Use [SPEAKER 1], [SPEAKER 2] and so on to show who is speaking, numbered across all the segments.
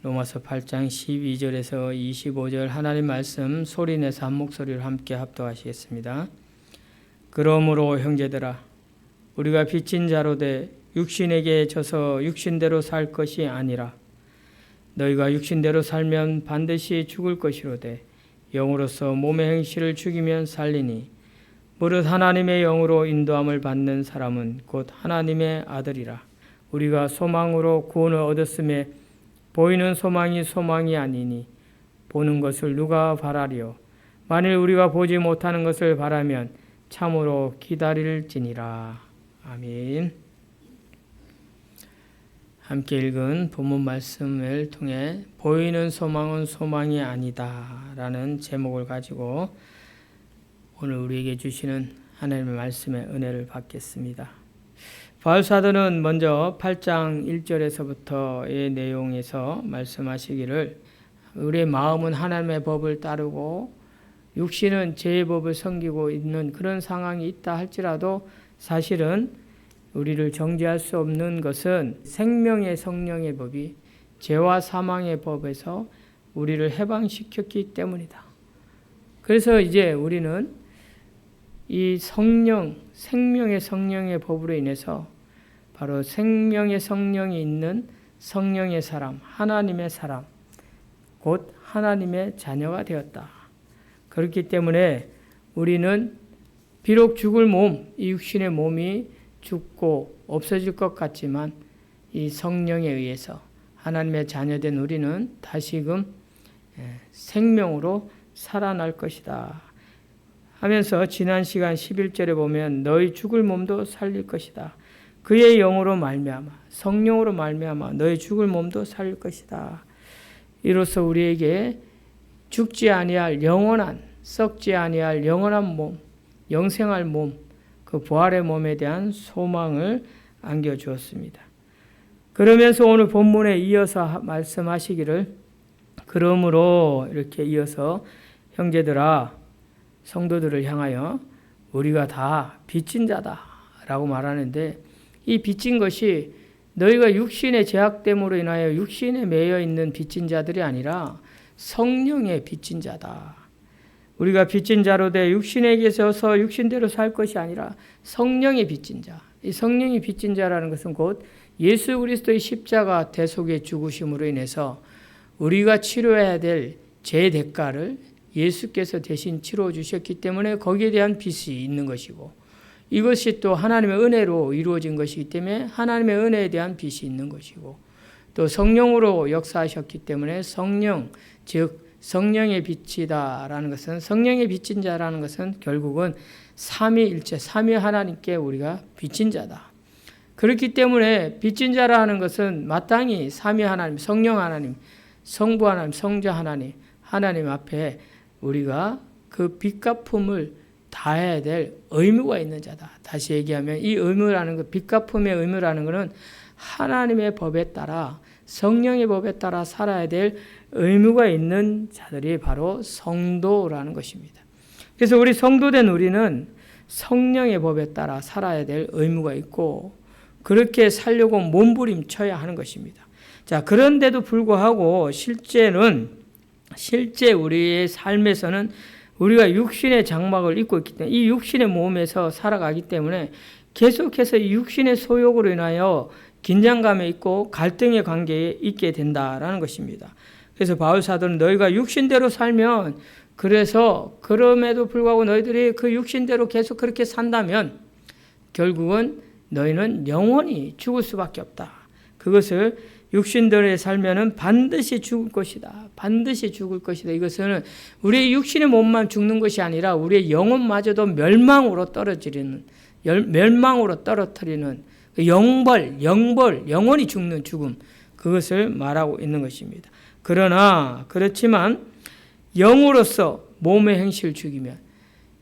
[SPEAKER 1] 로마서 8장 12절에서 25절 하나님 말씀 소리내서 한 목소리로 함께 합독하시겠습니다. 그러므로 형제들아 우리가 빚진 자로 돼 육신에게 져서 육신대로 살 것이 아니라 너희가 육신대로 살면 반드시 죽을 것이로되 영으로서 몸의 행실을 죽이면 살리니 무릇 하나님의 영으로 인도함을 받는 사람은 곧 하나님의 아들이라. 우리가 소망으로 구원을 얻었음에 보이는 소망이 소망이 아니니 보는 것을 누가 바라리요. 만일 우리가 보지 못하는 것을 바라면 참으로 기다릴지니라. 아멘. 함께 읽은 본문 말씀을 통해 보이는 소망은 소망이 아니다 라는 제목을 가지고 오늘 우리에게 주시는 하나님의 말씀의 은혜를 받겠습니다. 바울 사도는 먼저 8장 1절에서부터의 내용에서 말씀하시기를 우리의 마음은 하나님의 법을 따르고 육신은 죄의 법을 섬기고 있는 그런 상황이 있다 할지라도 사실은 우리를 정죄할 수 없는 것은 생명의 성령의 법이 죄와 사망의 법에서 우리를 해방시켰기 때문이다. 그래서 이제 우리는 이 성령, 생명의 성령의 법으로 인해서 바로 생명의 성령이 있는 성령의 사람, 하나님의 사람, 곧 하나님의 자녀가 되었다. 그렇기 때문에 우리는 비록 죽을 몸, 이 육신의 몸이 죽고 없어질 것 같지만 이 성령에 의해서 하나님의 자녀된 우리는 다시금 생명으로 살아날 것이다 하면서 지난 시간 11절에 보면 너희 죽을 몸도 살릴 것이다. 그의 영으로 말미암아 성령으로 말미암아 너희 죽을 몸도 살릴 것이다. 이로써 우리에게 죽지 아니할 영원한 썩지 아니할 영원한 몸, 영생할 몸, 그 부활의 몸에 대한 소망을 안겨주었습니다. 그러면서 오늘 본문에 이어서 말씀하시기를 그러므로 이렇게 이어서 형제들아 성도들을 향하여 우리가 다 빚진 자다라고 말하는데 이 빚진 것이 너희가 육신의 죄악됨으로 인하여 육신에 매여 있는 빚진 자들이 아니라 성령의 빚진 자다. 우리가 빚진 자로 돼 육신에게서 육신대로 살 것이 아니라 성령의 빚진 자. 이 성령이 빚진 자라는 것은 곧 예수 그리스도의 십자가 대속의 죽으심으로 인해서 우리가 치료해야 될 죄 대가를 예수께서 대신 치러 주셨기 때문에 거기에 대한 빚이 있는 것이고 이것이 또 하나님의 은혜로 이루어진 것이기 때문에 하나님의 은혜에 대한 빚이 있는 것이고 또 성령으로 역사하셨기 때문에 성령, 즉 성령의 빚이다라는 것은 성령의 빚진 자라는 것은 결국은 삼위일체, 삼위 하나님께 우리가 빚진 자다. 그렇기 때문에 빚진 자라는 것은 마땅히 삼위 하나님, 성령 하나님, 성부 하나님, 성자 하나님, 하나님 앞에 우리가 그 빚갚음을 다해야 될 의무가 있는 자다. 다시 얘기하면 이 의무라는 것, 빚갚음의 의무라는 것은 하나님의 법에 따라 성령의 법에 따라 살아야 될 의무가 있는 자들이 바로 성도라는 것입니다. 그래서 우리 성도된 우리는 성령의 법에 따라 살아야 될 의무가 있고 그렇게 살려고 몸부림쳐야 하는 것입니다. 자, 그런데도 불구하고 실제 우리의 삶에서는 우리가 육신의 장막을 입고 있기 때문에 이 육신의 몸에서 살아가기 때문에 계속해서 이 육신의 소욕으로 인하여 긴장감에 있고 갈등의 관계에 있게 된다라는 것입니다. 그래서 바울 사도는 너희가 육신대로 살면 그래서 그럼에도 불구하고 너희들이 그 육신대로 계속 그렇게 산다면 결국은 너희는 영원히 죽을 수밖에 없다. 그것을 육신대로 살면은 반드시 죽을 것이다. 반드시 죽을 것이다. 이것은 우리의 육신의 몸만 죽는 것이 아니라 우리의 영혼마저도 멸망으로 떨어뜨리는 영원히 죽는 죽음 그것을 말하고 있는 것입니다. 그렇지만 영으로서 몸의 행실을 죽이면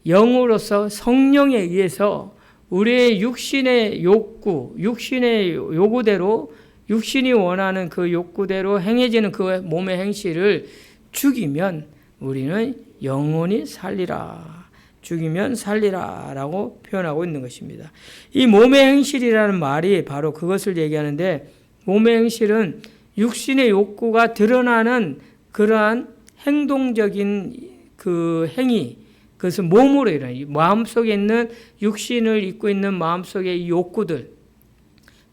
[SPEAKER 1] 영으로서 성령에 의해서 우리의 육신의 욕구, 육신의 요구대로 육신이 원하는 그 욕구대로 행해지는 그 몸의 행실을 죽이면 우리는 영원히 살리라. 죽이면 살리라 라고 표현하고 있는 것입니다. 이 몸의 행실이라는 말이 바로 그것을 얘기하는데 몸의 행실은 육신의 욕구가 드러나는 그러한 행동적인 그 행위, 그것은 몸으로 일어나요. 마음속에 있는 육신을 입고 있는 마음속의 이 욕구들,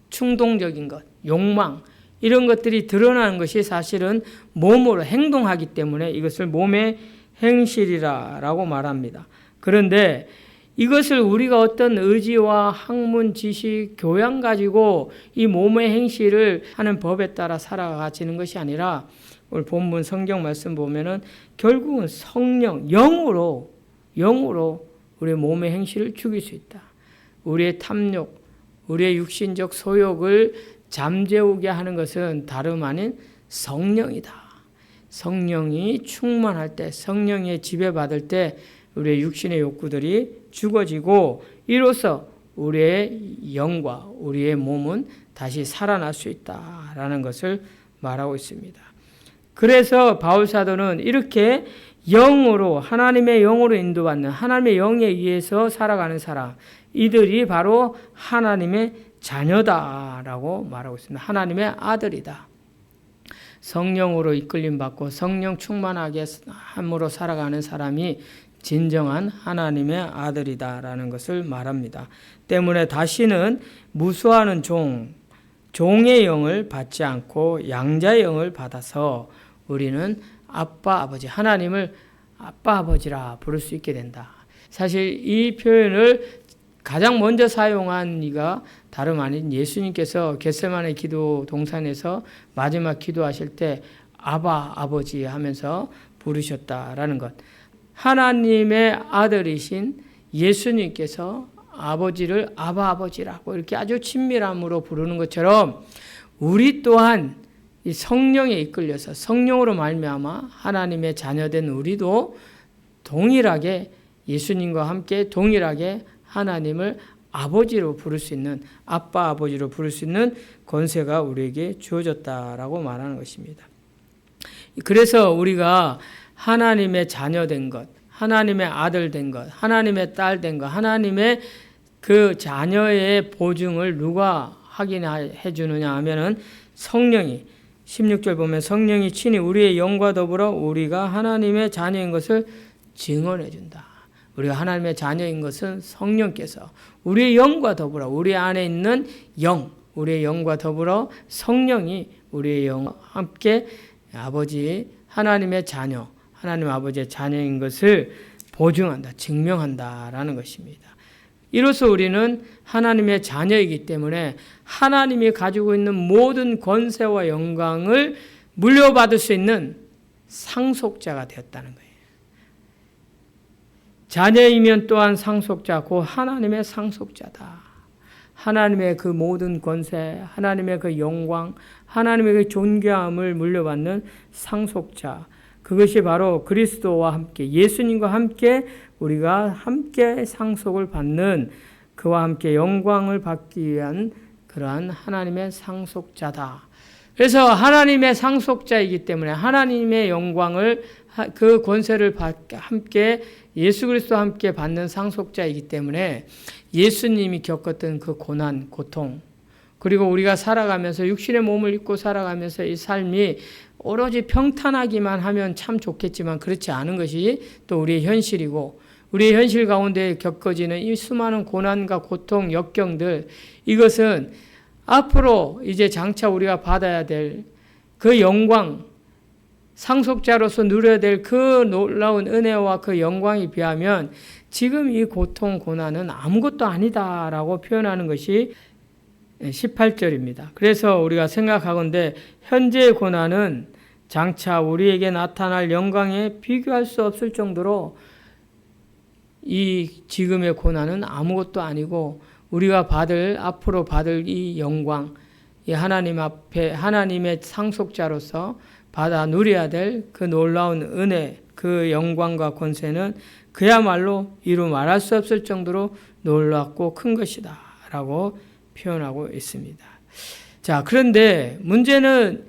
[SPEAKER 1] 충동적인 것, 욕망, 이런 것들이 드러나는 것이 사실은 몸으로 행동하기 때문에 이것을 몸의 행실이라고 말합니다. 그런데 이것을 우리가 어떤 의지와 학문, 지식, 교양 가지고 이 몸의 행실을 하는 법에 따라 살아가지는 것이 아니라 오늘 본문 성경 말씀 보면은 결국은 성령, 영으로 우리의 몸의 행실을 죽일 수 있다. 우리의 탐욕, 우리의 육신적 소욕을 잠재우게 하는 것은 다름 아닌 성령이다. 성령이 충만할 때, 성령의 지배받을 때 우리의 육신의 욕구들이 죽어지고 이로써 우리의 영과 우리의 몸은 다시 살아날 수 있다라는 것을 말하고 있습니다. 그래서 바울 사도는 이렇게 영으로, 하나님의 영으로 인도받는, 하나님의 영에 의해서 살아가는 사람, 이들이 바로 하나님의 자녀다라고 말하고 있습니다. 하나님의 아들이다. 성령으로 이끌림 받고 성령 충만하게 함으로 살아가는 사람이 진정한 하나님의 아들이다라는 것을 말합니다. 때문에 다시는 무수하는 종의 영을 받지 않고 양자의 영을 받아서 우리는 아빠, 아버지, 하나님을 아빠, 아버지라 부를 수 있게 된다. 사실 이 표현을 가장 먼저 사용한 이가 다름 아닌 예수님께서 겟세마네 기도 동산에서 마지막 기도하실 때 아바, 아버지 하면서 부르셨다라는 것. 하나님의 아들이신 예수님께서 아버지를 아바, 아버지라고 이렇게 아주 친밀함으로 부르는 것처럼 우리 또한 이 성령에 이끌려서 성령으로 말미암아 하나님의 자녀된 우리도 동일하게 예수님과 함께 동일하게 하나님을 아버지로 부를 수 있는, 아빠, 아버지로 부를 수 있는 권세가 우리에게 주어졌다라고 말하는 것입니다. 그래서 우리가 하나님의 자녀 된 것, 하나님의 아들 된 것, 하나님의 딸 된 것, 하나님의 그 자녀의 보증을 누가 확인해 주느냐 하면은 성령이, 16절 보면 성령이 친히 우리의 영과 더불어 우리가 하나님의 자녀인 것을 증언해 준다. 우리가 하나님의 자녀인 것은 성령께서 우리의 영과 더불어 우리 안에 있는 영, 우리의 영과 더불어 성령이 우리의 영과 함께 아버지 하나님의 자녀, 하나님 아버지의 자녀인 것을 보증한다, 증명한다라는 것입니다. 이로써 우리는 하나님의 자녀이기 때문에 하나님이 가지고 있는 모든 권세와 영광을 물려받을 수 있는 상속자가 되었다는 거예요. 자녀이면 또한 상속자, 곧 하나님의 상속자다. 하나님의 그 모든 권세, 하나님의 그 영광, 하나님의 그 존귀함을 물려받는 상속자. 그것이 바로 그리스도와 함께, 예수님과 함께 우리가 함께 상속을 받는, 그와 함께 영광을 받기 위한 그러한 하나님의 상속자다. 그래서 하나님의 상속자이기 때문에 하나님의 영광을, 그 권세를 함께 예수 그리스도와 함께 받는 상속자이기 때문에 예수님이 겪었던 그 고난, 고통, 그리고 우리가 살아가면서 육신의 몸을 입고 살아가면서 이 삶이 오로지 평탄하기만 하면 참 좋겠지만 그렇지 않은 것이 또 우리의 현실이고, 우리의 현실 가운데 겪어지는 이 수많은 고난과 고통, 역경들, 이것은 앞으로 이제 장차 우리가 받아야 될 그 영광, 상속자로서 누려야 될 그 놀라운 은혜와 그 영광에 비하면 지금 이 고통, 고난은 아무것도 아니다라고 표현하는 것이 18절입니다. 그래서 우리가 생각하건대 현재의 고난은 장차 우리에게 나타날 영광에 비교할 수 없을 정도로 이 지금의 고난은 아무것도 아니고 우리가 앞으로 받을 이 영광, 이 하나님 앞에 하나님의 상속자로서 받아 누려야 될 그 놀라운 은혜, 그 영광과 권세는 그야말로 이루 말할 수 없을 정도로 놀랍고 큰 것이다 라고 표현하고 있습니다. 자, 그런데 문제는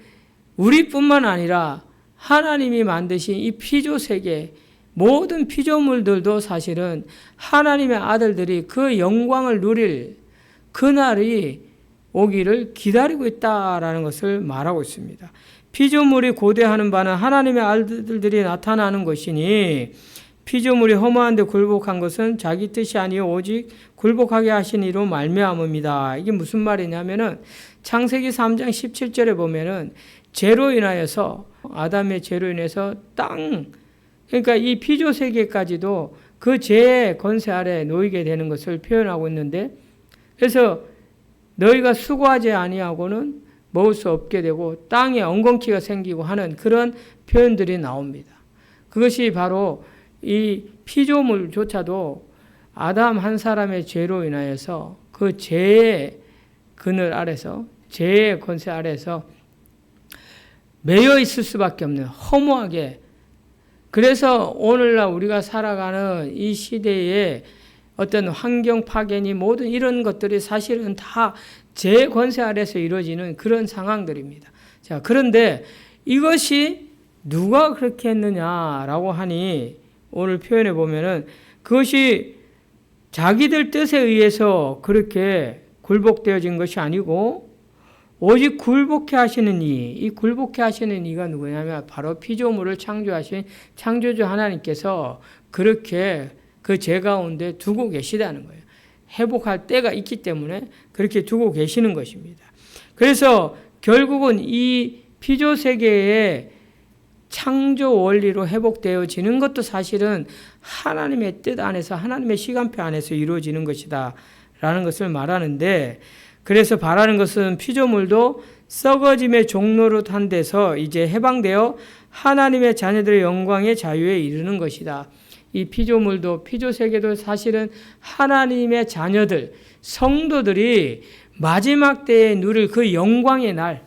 [SPEAKER 1] 우리뿐만 아니라 하나님이 만드신 이 피조 세계, 모든 피조물들도 사실은 하나님의 아들들이 그 영광을 누릴 그날이 오기를 기다리고 있다라는 것을 말하고 있습니다. 피조물이 고대하는 바는 하나님의 아들들이 나타나는 것이니 피조물이 허무한데 굴복한 것은 자기 뜻이 아니요 오직 굴복하게 하신 이로 말미암음이다. 이게 무슨 말이냐면은 창세기 3장 17절에 보면은 죄로 인하여서 아담의 죄로 인해서 그러니까 이 피조 세계까지도 그 죄의 권세 아래 놓이게 되는 것을 표현하고 있는데, 그래서 너희가 수고하지 아니하고는 먹을 수 없게 되고 땅에 엉겅퀴가 생기고 하는 그런 표현들이 나옵니다. 그것이 바로 이 피조물조차도 아담 한 사람의 죄로 인하여서 그 죄의 그늘 아래서, 죄의 권세 아래서 매여 있을 수밖에 없는, 허무하게. 그래서 오늘날 우리가 살아가는 이 시대에 어떤 환경 파괴니 모든 이런 것들이 사실은 다 죄의 권세 아래서 이루어지는 그런 상황들입니다. 자, 그런데 이것이 누가 그렇게 했느냐라고 하니 오늘 표현해 보면은 그것이 자기들 뜻에 의해서 그렇게 굴복되어진 것이 아니고 오직 굴복해 하시는 이 굴복해 하시는 이가 누구냐면 바로 피조물을 창조하신 창조주 하나님께서 그렇게 그 죄 가운데 두고 계시다는 거예요. 회복할 때가 있기 때문에 그렇게 두고 계시는 것입니다. 그래서 결국은 이 피조 세계의 창조 원리로 회복되어지는 것도 사실은 하나님의 뜻 안에서, 하나님의 시간표 안에서 이루어지는 것이다 라는 것을 말하는데, 그래서 바라는 것은 피조물도 썩어짐의 종로로 탄 데서 이제 해방되어 하나님의 자녀들의 영광의 자유에 이르는 것이다. 이 피조물도, 피조세계도 사실은 하나님의 자녀들, 성도들이 마지막 때에 누릴 그 영광의 날,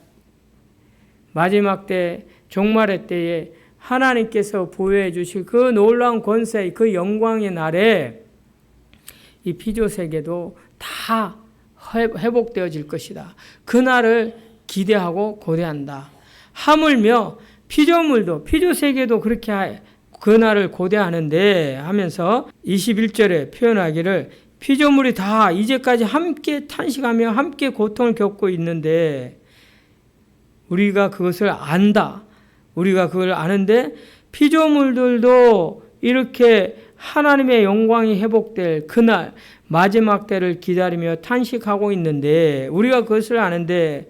[SPEAKER 1] 마지막 때, 종말의 때에 하나님께서 부여해 주실 그 놀라운 권세, 그 영광의 날에 이 피조세계도 다 회복되어질 것이다. 그 날을 기대하고 고대한다. 하물며 피조물도, 피조세계도 그렇게 그 날을 고대하는데 하면서 21절에 표현하기를 피조물이 다 이제까지 함께 탄식하며 함께 고통을 겪고 있는데 우리가 그것을 안다. 우리가 그걸 아는데 피조물들도 이렇게 하나님의 영광이 회복될 그날 마지막 때를 기다리며 탄식하고 있는데 우리가 그것을 아는데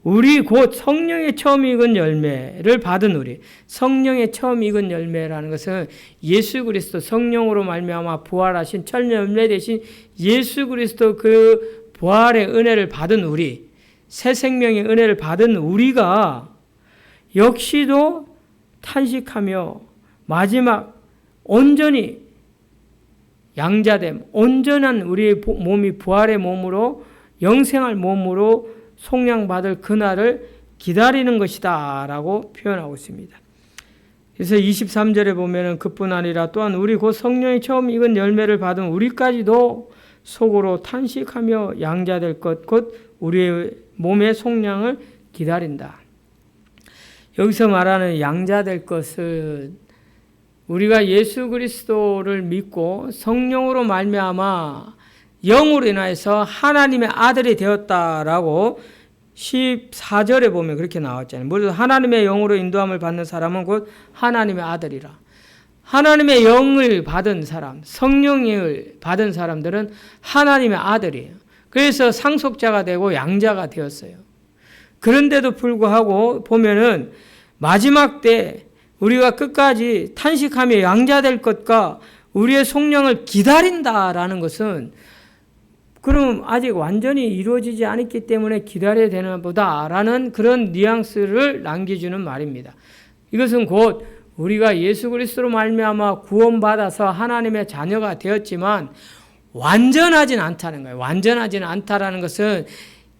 [SPEAKER 1] 우리 곧 성령의 처음 익은 열매를 받은 우리, 성령의 처음 익은 열매라는 것은 예수 그리스도 성령으로 말미암아 부활하신 첫 열매 되신 예수 그리스도 그 부활의 은혜를 받은 우리, 새 생명의 은혜를 받은 우리가 역시도 탄식하며 마지막 온전히 양자됨, 온전한 우리의 몸이 부활의 몸으로 영생할 몸으로 속량받을 그날을 기다리는 것이다 라고 표현하고 있습니다. 그래서 23절에 보면 그뿐 아니라 또한 우리 곧 성령이 처음 익은 열매를 받은 우리까지도 속으로 탄식하며 양자될 것 곧 우리의 몸의 속량을 기다린다. 여기서 말하는 양자될 것은 우리가 예수 그리스도를 믿고 성령으로 말미암아 영으로 인하여서 하나님의 아들이 되었다라고 14절에 보면 그렇게 나왔잖아요. 모두 하나님의 영으로 인도함을 받는 사람은 곧 하나님의 아들이라. 하나님의 영을 받은 사람, 성령을 받은 사람들은 하나님의 아들이에요. 그래서 상속자가 되고 양자가 되었어요. 그런데도 불구하고 보면은 마지막 때 우리가 끝까지 탄식하며 양자될 것과 우리의 속량을 기다린다라는 것은 그럼 아직 완전히 이루어지지 않았기 때문에 기다려야 되나 보다라는 그런 뉘앙스를 남겨주는 말입니다. 이것은 곧 우리가 예수 그리스도로 말미암아 구원받아서 하나님의 자녀가 되었지만 완전하진 않다는 거예요. 완전하지는 않다라는 것은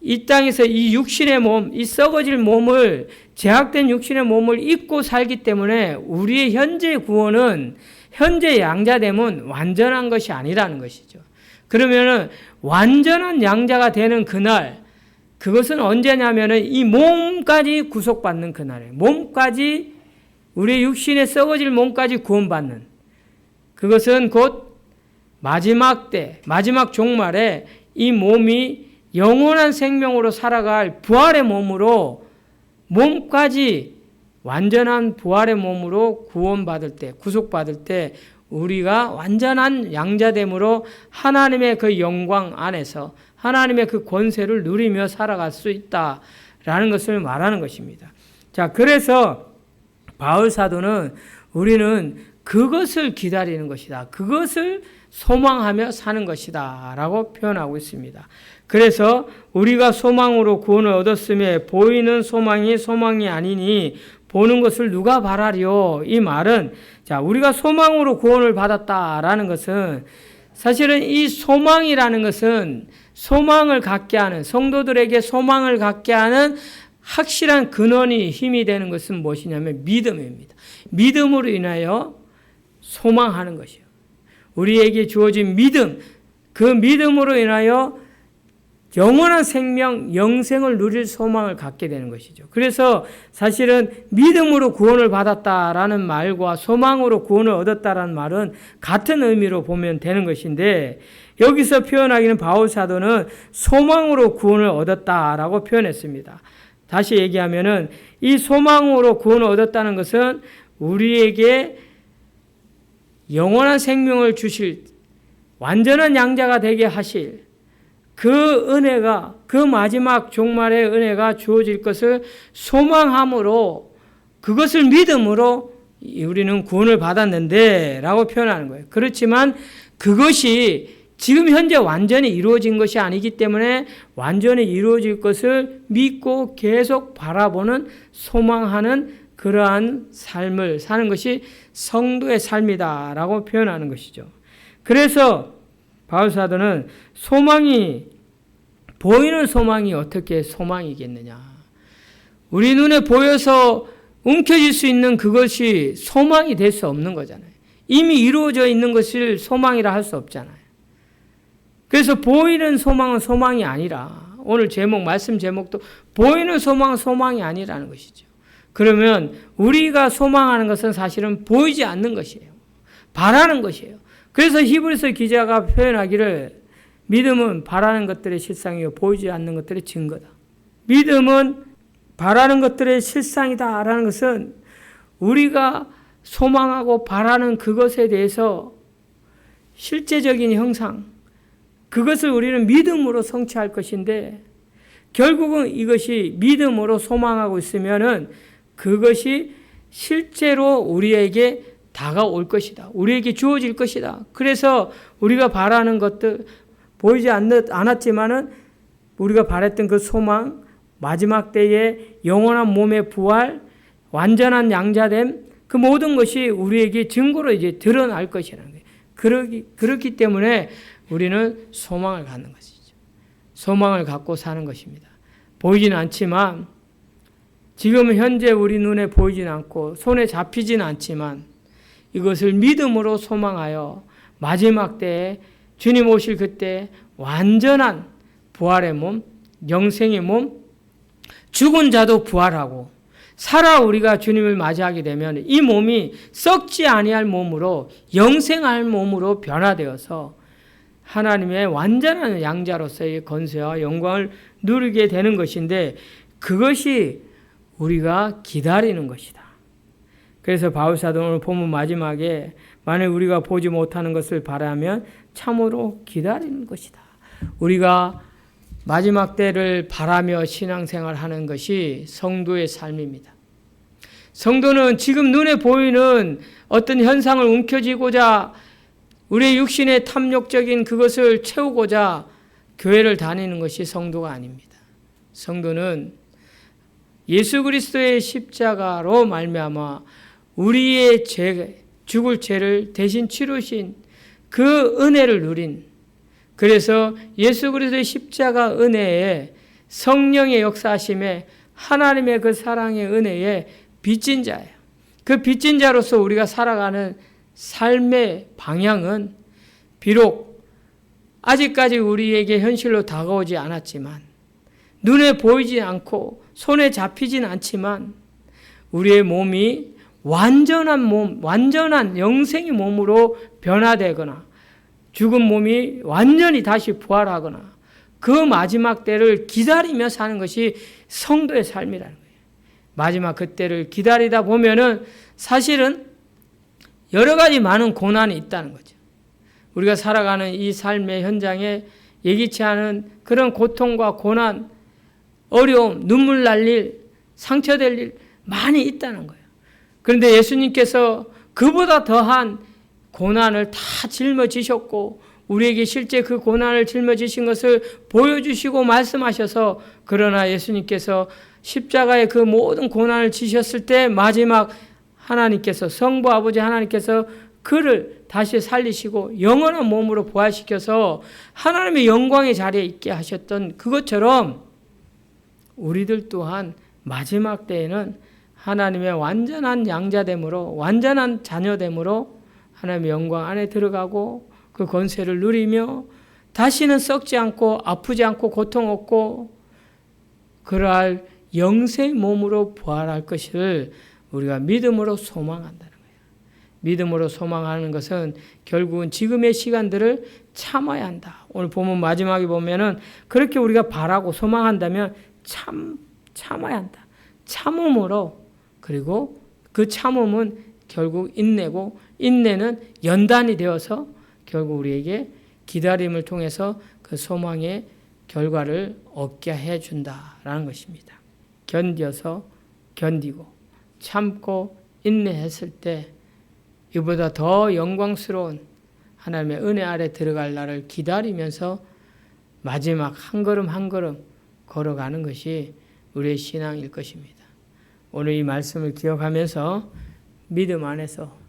[SPEAKER 1] 이 땅에서 이 육신의 몸, 이 썩어질 몸을, 제약된 육신의 몸을 입고 살기 때문에 우리의 현재 구원은, 현재 양자됨은 완전한 것이 아니라는 것이죠. 그러면은 완전한 양자가 되는 그날, 그것은 언제냐면은 이 몸까지 구속받는 그날이에요. 몸까지, 우리 육신의 썩어질 몸까지 구원받는. 그것은 곧 마지막 때, 마지막 종말에 이 몸이 영원한 생명으로 살아갈 부활의 몸으로 몸까지 완전한 부활의 몸으로 구원받을 때, 구속받을 때 우리가 완전한 양자됨으로 하나님의 그 영광 안에서 하나님의 그 권세를 누리며 살아갈 수 있다라는 것을 말하는 것입니다. 자, 그래서 바울 사도는 우리는 그것을 기다리는 것이다. 그것을 소망하며 사는 것이다. 라고 표현하고 있습니다. 그래서 우리가 소망으로 구원을 얻었음에 보이는 소망이 소망이 아니니 보는 것을 누가 바라리요? 이 말은 자, 우리가 소망으로 구원을 받았다라는 것은 사실은 이 소망이라는 것은 소망을 갖게 하는 성도들에게 소망을 갖게 하는 확실한 근원이 힘이 되는 것은 무엇이냐면 믿음입니다. 믿음으로 인하여 소망하는 것이요. 우리에게 주어진 믿음, 그 믿음으로 인하여 영원한 생명, 영생을 누릴 소망을 갖게 되는 것이죠. 그래서 사실은 믿음으로 구원을 받았다라는 말과 소망으로 구원을 얻었다라는 말은 같은 의미로 보면 되는 것인데 여기서 표현하기는 바울 사도는 소망으로 구원을 얻었다라고 표현했습니다. 다시 얘기하면은 이 소망으로 구원을 얻었다는 것은 우리에게 영원한 생명을 주실 완전한 양자가 되게 하실 그 은혜가 그 마지막 종말의 은혜가 주어질 것을 소망함으로 그것을 믿음으로 우리는 구원을 받았는데 라고 표현하는 거예요. 그렇지만 그것이 지금 현재 완전히 이루어진 것이 아니기 때문에 완전히 이루어질 것을 믿고 계속 바라보는 소망하는 그러한 삶을 사는 것이 성도의 삶이다라고 표현하는 것이죠. 그래서 바울 사도는 보이는 소망이 어떻게 소망이겠느냐. 우리 눈에 보여서 움켜쥘 수 있는 그것이 소망이 될 수 없는 거잖아요. 이미 이루어져 있는 것을 소망이라 할 수 없잖아요. 그래서 보이는 소망은 소망이 아니라 오늘 말씀 제목도 보이는 소망은 소망이 아니라는 것이죠. 그러면 우리가 소망하는 것은 사실은 보이지 않는 것이에요. 바라는 것이에요. 그래서 히브리서 기자가 표현하기를 믿음은 바라는 것들의 실상이요 보이지 않는 것들의 증거다. 믿음은 바라는 것들의 실상이다라는 것은 우리가 소망하고 바라는 그것에 대해서 실제적인 형상, 그것을 우리는 믿음으로 성취할 것인데 결국은 이것이 믿음으로 소망하고 있으면은 그것이 실제로 우리에게 다가올 것이다. 우리에게 주어질 것이다. 그래서 우리가 바라는 것들 보이지 않았지만은 우리가 바랬던 그 소망, 마지막 때의 영원한 몸의 부활, 완전한 양자됨, 그 모든 것이 우리에게 증거로 이제 드러날 것이라는 거예요. 그렇기 때문에 우리는 소망을 갖는 것이죠. 소망을 갖고 사는 것입니다. 보이지는 않지만 지금 현재 우리 눈에 보이지는 않고 손에 잡히지는 않지만 이것을 믿음으로 소망하여 마지막 때에 주님 오실 그때 완전한 부활의 몸, 영생의 몸, 죽은 자도 부활하고 살아 우리가 주님을 맞이하게 되면 이 몸이 썩지 아니할 몸으로 영생할 몸으로 변화되어서 하나님의 완전한 양자로서의 권세와 영광을 누리게 되는 것인데 그것이 우리가 기다리는 것이다. 그래서 바울 사도는 오늘 본문 마지막에 만일 우리가 보지 못하는 것을 바라면 참으로 기다리는 것이다. 우리가 마지막 때를 바라며 신앙생활 하는 것이 성도의 삶입니다. 성도는 지금 눈에 보이는 어떤 현상을 움켜쥐고자 우리의 육신의 탐욕적인 그것을 채우고자 교회를 다니는 것이 성도가 아닙니다. 성도는 예수 그리스도의 십자가로 말미암아 우리의 죽을 죄를 대신 치르신 그 은혜를 누린 그래서 예수 그리스도의 십자가 은혜에 성령의 역사하심에 하나님의 그 사랑의 은혜에 빚진 자예요. 그 빚진 자로서 우리가 살아가는 삶의 방향은 비록 아직까지 우리에게 현실로 다가오지 않았지만 눈에 보이지 않고 손에 잡히진 않지만 우리의 몸이 완전한 몸, 완전한 영생의 몸으로 변화되거나 죽은 몸이 완전히 다시 부활하거나 그 마지막 때를 기다리며 사는 것이 성도의 삶이라는 거예요. 마지막 그 때를 기다리다 보면은 사실은 여러 가지 많은 고난이 있다는 거죠. 우리가 살아가는 이 삶의 현장에 예기치 않은 그런 고통과 고난, 어려움, 눈물 날 일, 상처될 일 많이 있다는 거예요. 그런데 예수님께서 그보다 더한 고난을 다 짊어지셨고 우리에게 실제 그 고난을 짊어지신 것을 보여주시고 말씀하셔서, 그러나 예수님께서 십자가의 그 모든 고난을 지셨을 때 마지막 하나님께서, 성부 아버지 하나님께서 그를 다시 살리시고 영원한 몸으로 부활시켜서 하나님의 영광의 자리에 있게 하셨던 그것처럼 우리들 또한 마지막 때에는 하나님의 완전한 양자됨으로, 완전한 자녀됨으로 하나님의 영광 안에 들어가고 그 권세를 누리며 다시는 썩지 않고 아프지 않고 고통 없고 그러할 영생의 몸으로 부활할 것을 우리가 믿음으로 소망한다는 거예요. 믿음으로 소망하는 것은 결국은 지금의 시간들을 참아야 한다. 오늘 본문 마지막에 보면은 그렇게 우리가 바라고 소망한다면 참아야 한다. 참음으로, 그리고 그 참음은 결국 인내고, 인내는 연단이 되어서 결국 우리에게 기다림을 통해서 그 소망의 결과를 얻게 해준다라는 것입니다. 견뎌서 견디고 참고 인내했을 때 이보다 더 영광스러운 하나님의 은혜 아래 들어갈 날을 기다리면서 마지막 한 걸음 한 걸음 걸어가는 것이 우리의 신앙일 것입니다. 오늘 이 말씀을 기억하면서 믿음 안에서